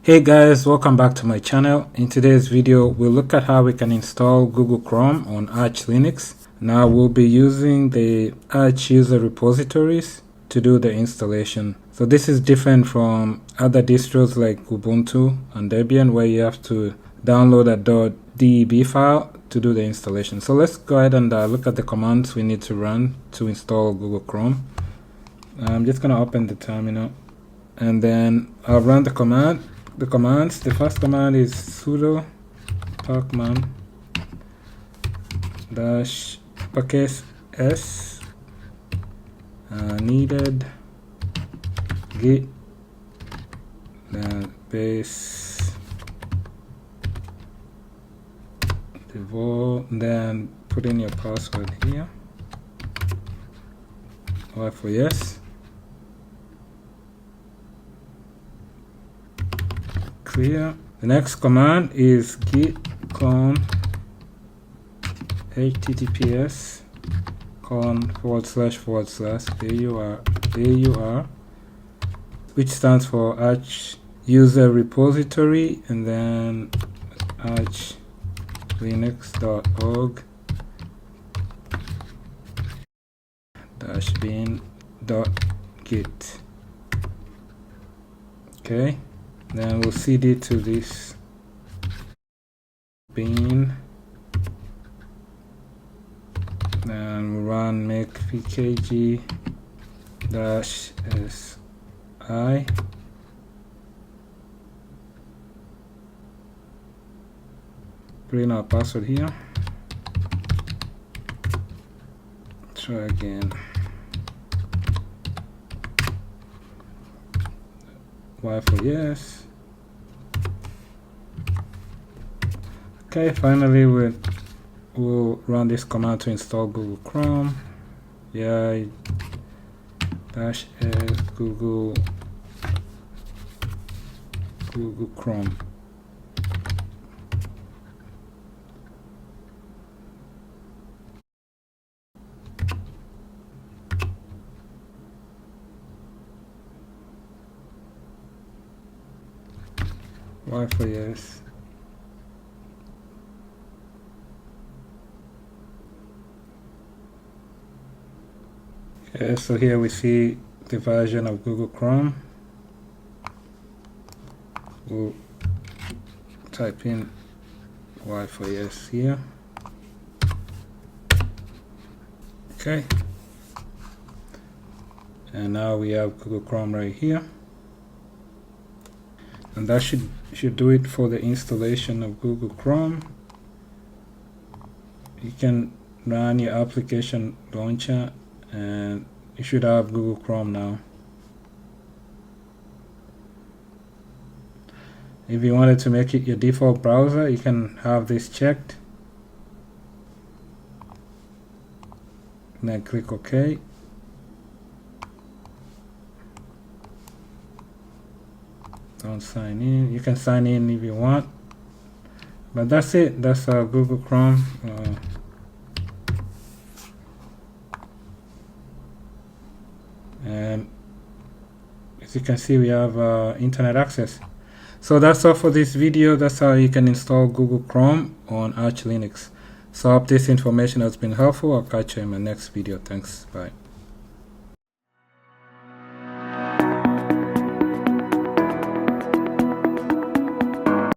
Hey guys, welcome back to my channel. In today's video, we'll look at how we can install Google Chrome on Arch Linux. Now we'll be using the Arch user repositories to do the installation. So this is different from other distros like Ubuntu and Debian, where you have to download a .deb file to do the installation. So let's go ahead and look at the commands we need to run to install Google Chrome. I'm just going to open the terminal and then I'll run the command. The commands, the first command is sudo pacman dash package s needed git then base-devel, then put in your password here, Y for yes. Clear. The next command is git clone https ://AUR, which stands for Arch user repository, and then archlinux.org -bin.git. Okay. Then we'll cd to this bin, then we'll run makepkg -si, put in our password here, try again, Y for yes. Okay, finally we'll run this command to install Google Chrome. Yeah, -s Google Chrome. Y for yes. Okay, so here we see the version of Google Chrome. We'll type in Y for yes here. Okay. And now we have Google Chrome right here. And that should do it for the installation of Google Chrome. You can run your application launcher and you should have Google Chrome now. If you wanted to make it your default browser, you can have this checked and then click OK. Don't sign in. You can sign in if you want, but that's it. That's Google Chrome. And as you can see, we have internet access. So that's all for this video. That's how you can install Google Chrome on Arch Linux. So I hope this information has been helpful. I'll catch you in my next video. Thanks. Bye.